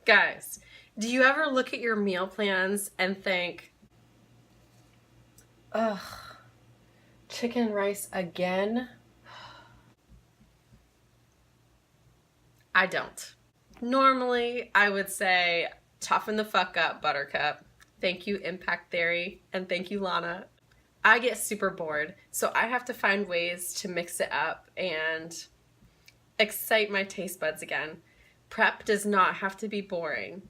Guys, do you ever look at your meal plans and think, ugh, chicken and rice again? I don't. Normally, I would say, toughen the fuck up, Buttercup. Thank you, Impact Theory, and thank you, Lana. I get super bored, so I have to find ways to mix it up and excite my taste buds again. Prep does not have to be boring.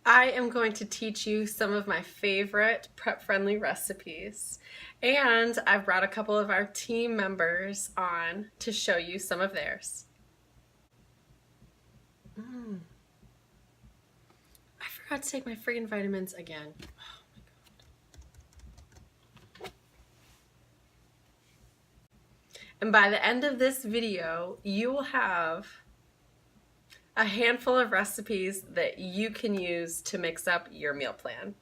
I am going to teach you some of my favorite prep-friendly recipes, and I've brought a couple of our team members on to show you some of theirs. I forgot to take my friggin' vitamins again. And by the end of this video, you will have a handful of recipes that you can use to mix up your meal plan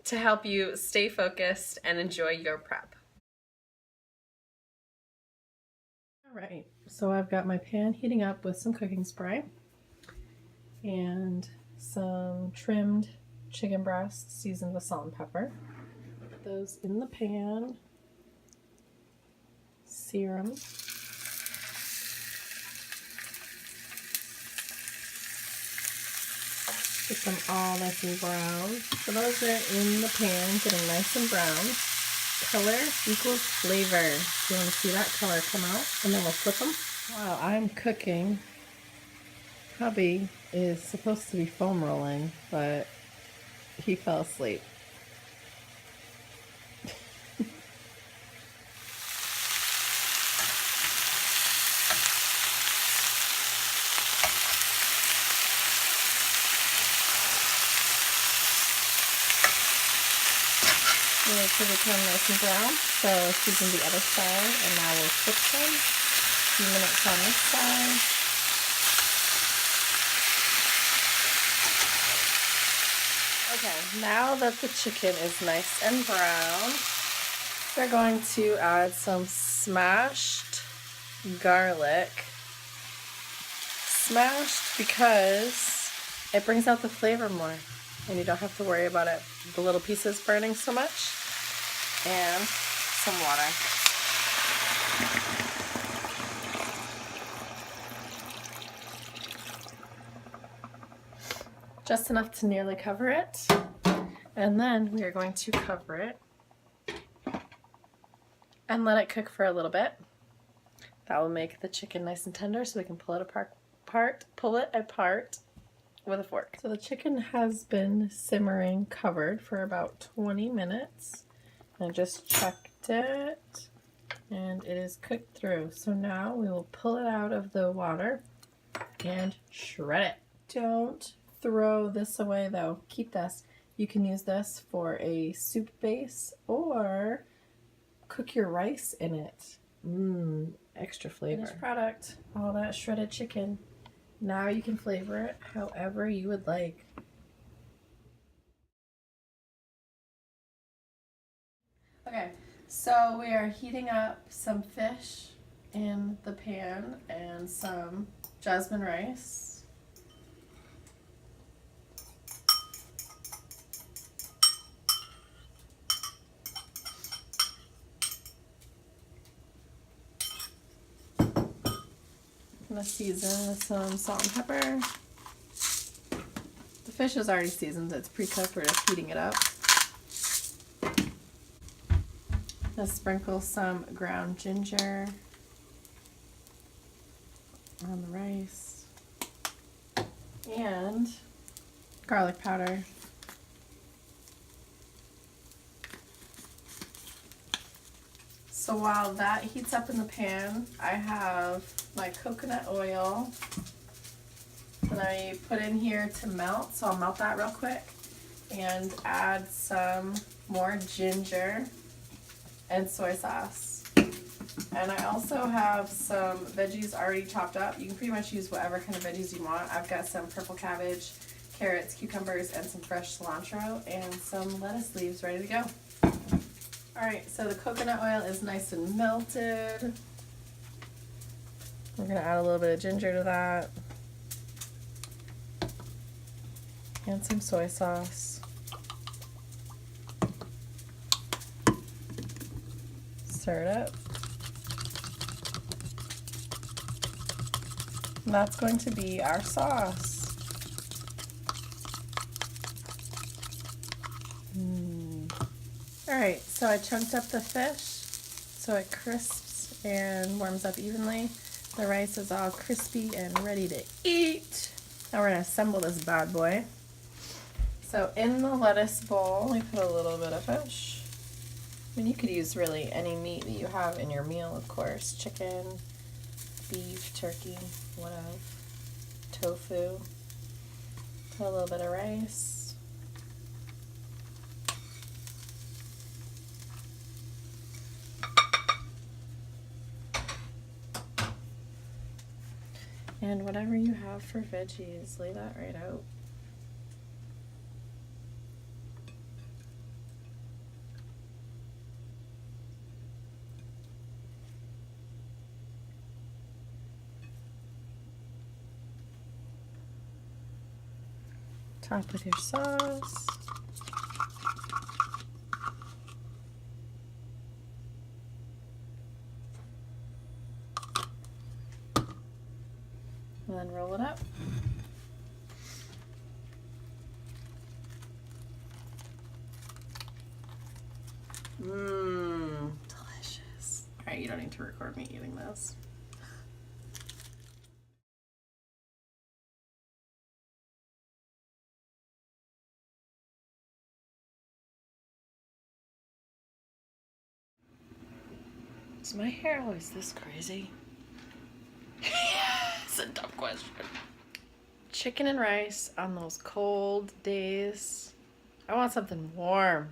to help you stay focused and enjoy your prep. All right, so I've got my pan heating up with some cooking spray and some trimmed chicken breasts seasoned with salt and pepper. Put those in the pan. Sear them. Get them all nice and brown. So those are in the pan, getting nice and brown. Color equals flavor. You want to see that color come out, and then we'll flip them. While I'm cooking, hubby is supposed to be foam rolling, but he fell asleep. We'll put it down nice and brown, so season the other side, and now we'll flip them. A few minutes on this side. Okay, now that the chicken is nice and brown, we're going to add some smashed garlic. Smashed because it brings out the flavor more, and you don't have to worry about it, the little pieces burning so much. And some water. Just enough to nearly cover it. And then we are going to cover it and let it cook for a little bit. That will make the chicken nice and tender so we can pull it apart with a fork. So the chicken has been simmering covered for about 20 minutes. I just checked it and it is cooked through. So now we will pull it out of the water and shred it. Don't throw this away though. Keep this. You can use this for a soup base or cook your rice in it. Extra flavor. Finished product. All that shredded chicken. Now you can flavor it however you would like. Okay, so we are heating up some fish in the pan and some jasmine rice. I'm gonna season with some salt and pepper. The fish is already seasoned, it's pre-cooked, we're just heating it up. Let's sprinkle some ground ginger on the rice and garlic powder. So while that heats up in the pan, I have my coconut oil that I put in here to melt, so I'll melt that real quick and add some more ginger and soy sauce. And I also have some veggies already chopped up. You can pretty much use whatever kind of veggies you want. I've got some purple cabbage, carrots, cucumbers, and some fresh cilantro, and some lettuce leaves ready to go. Alright, so the coconut oil is nice and melted. We're going to add a little bit of ginger to that. and some soy sauce. Stir it up. And that's going to be our sauce. Alright, so I chunked up the fish so it crisps and warms up evenly. The rice is all crispy and ready to eat. Now we're going to assemble this bad boy. So in the lettuce bowl, we put a little bit of fish. I mean, you could use really any meat that you have in your meal, of course. Chicken, beef, turkey, whatever. Tofu. Put a little bit of rice. And whatever you have for veggies, lay that right out. Top with your sauce. And then roll it up. Delicious. All right, you don't need to record me eating this. Is my hair always this crazy? It's a dumb question. Chicken and rice on those cold days. I want something warm.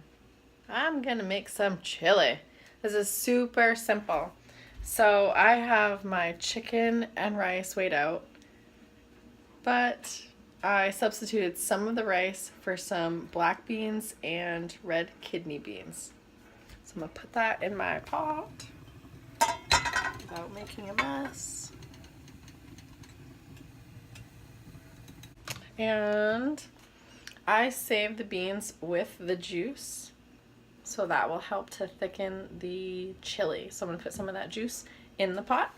I'm gonna make some chili. This is super simple. So I have my chicken and rice weighed out, but I substituted some of the rice for some black beans and red kidney beans. So I'm gonna put that in my pot without making a mess. And I save the beans with the juice, so that will help to thicken the chili. So I'm going to put some of that juice in the pot.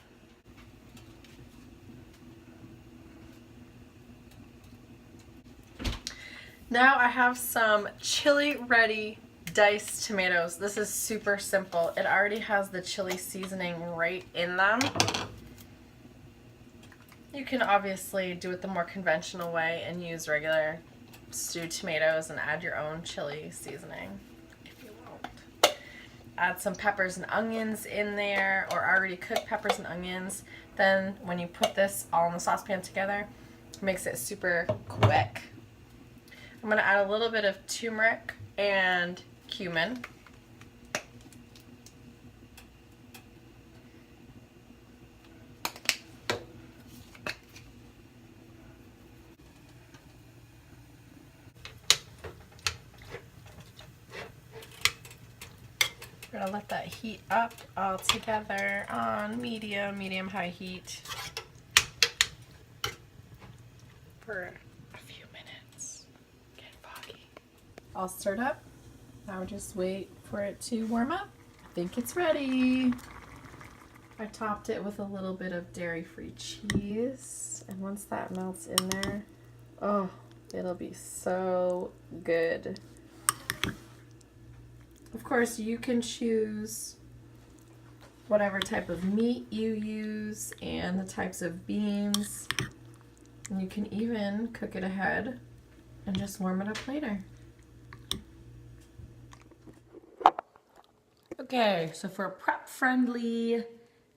Now I have some chili ready diced tomatoes. This is super simple. It already has the chili seasoning right in them. You can obviously do it the more conventional way and use regular stewed tomatoes and add your own chili seasoning if you want. Add some peppers and onions in there, or already cooked peppers and onions. Then when you put this all in the saucepan together, it makes it super quick. I'm going to add a little bit of turmeric and cumin. We're gonna let that heat up all together on medium-high heat for a few minutes. Get foggy. All stirred up. Now we just wait for it to warm up. I think it's ready. I topped it with a little bit of dairy-free cheese, and once that melts in there, oh, it'll be so good. Of course, you can choose whatever type of meat you use and the types of beans. And you can even cook it ahead and just warm it up later. Okay, so for a prep-friendly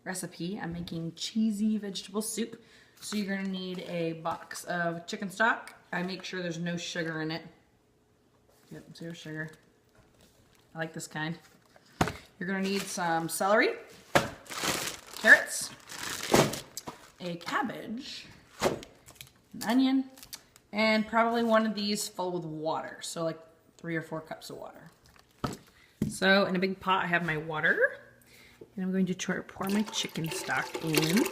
recipe, I'm making cheesy vegetable soup. So you're gonna need a box of chicken stock. I make sure there's no sugar in it. Yep, 0 sugar. I like this kind. You're gonna need some celery, carrots, a cabbage, an onion, and probably one of these full with water. So like 3 or 4 cups of water. So in a big pot, I have my water, and I'm going to pour my chicken stock in.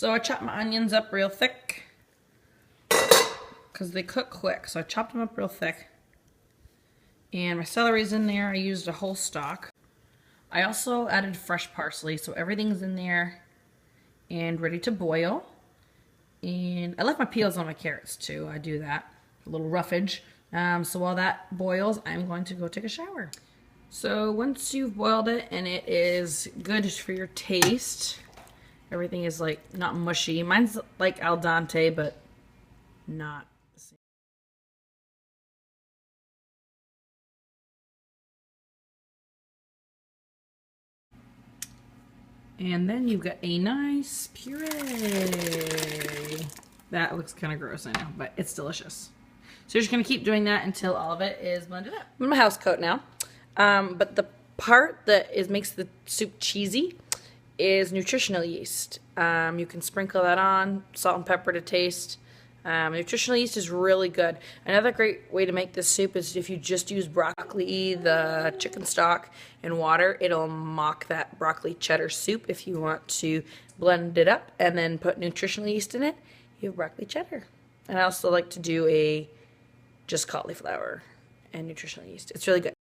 So I chopped my onions up real thick because they cook quick. So I chopped them up real thick. And my celery's in there. I used a whole stalk. I also added fresh parsley, so everything's in there and ready to boil. And I left my peels on my carrots too. I do that. A little roughage. So while that boils, I'm going to go take a shower. So once you've boiled it and it is good for your taste, everything is like not mushy. Mine's like al dente, but not the same. And then you've got a nice puree. That looks kind of gross, I know, but it's delicious. So you're just gonna keep doing that until all of it is blended up. I'm in my house coat now. But the part that makes the soup cheesy is nutritional yeast. You can sprinkle that on, salt and pepper to taste. Nutritional yeast is really good. Another great way to make this soup is if you just use broccoli, the chicken stock, and water. It'll mock that broccoli cheddar soup. If you want to blend it up and then put nutritional yeast in it, you have broccoli cheddar. And I also like to do a just cauliflower and nutritional yeast. It's really good.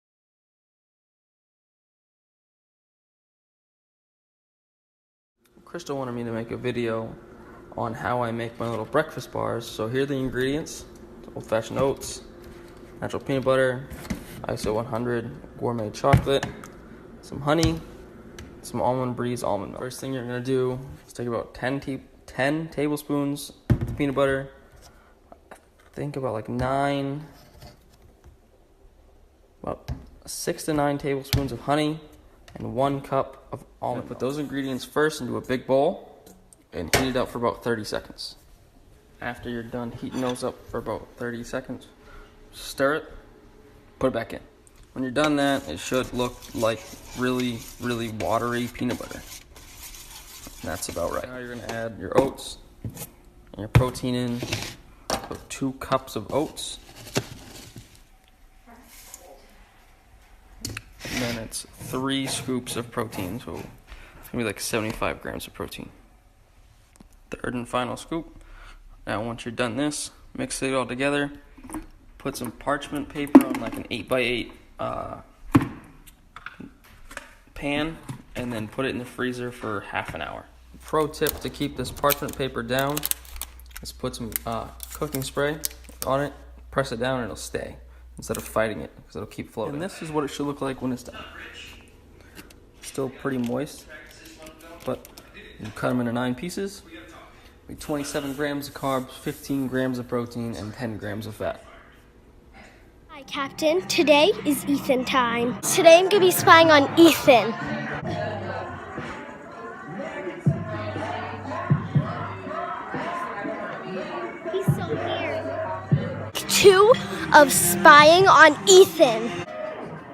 Crystal wanted me to make a video on how I make my little breakfast bars. So here are the ingredients: old-fashioned oats, natural peanut butter, ISO 100 gourmet chocolate, some honey, some Almond Breeze almond milk. First thing you're gonna do is take about 10 tablespoons of peanut butter. I think about like about 6 to 9 tablespoons of honey, and 1 cup of almond milk. Put those ingredients first into a big bowl and heat it up for about 30 seconds. After you're done heating those up for about 30 seconds, stir it, put it back in. When you're done that, it should look like really, really watery peanut butter. And that's about right. Now you're gonna add your oats and your protein in. Put 2 cups of oats. And then it's 3 scoops of protein, so it's gonna be like 75 grams of protein. Third and final scoop. Now once you're done this, mix it all together. Put some parchment paper on like an 8x8 pan, and then put it in the freezer for half an hour. Pro tip to keep this parchment paper down is put some cooking spray on it, press it down, and it'll stay instead of fighting it, because it'll keep floating. And this is what it should look like when it's done. Still pretty moist, but you cut them into 9 pieces. 27 grams of carbs, 15 grams of protein, and 10 grams of fat. Hi, Captain. Today is Ethan time. Today I'm going to be spying on Ethan. He's so weird. 2 of spying on Ethan.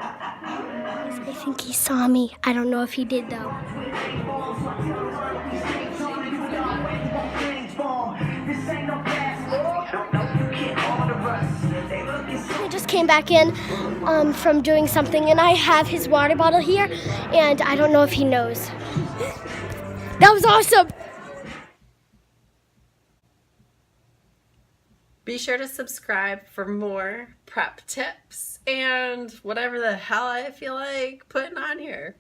I think he saw me. I don't know if he did, though. I just came back in from doing something, and I have his water bottle here, and I don't know if he knows. That was awesome! Be sure to subscribe for more prep tips and whatever the hell I feel like putting on here.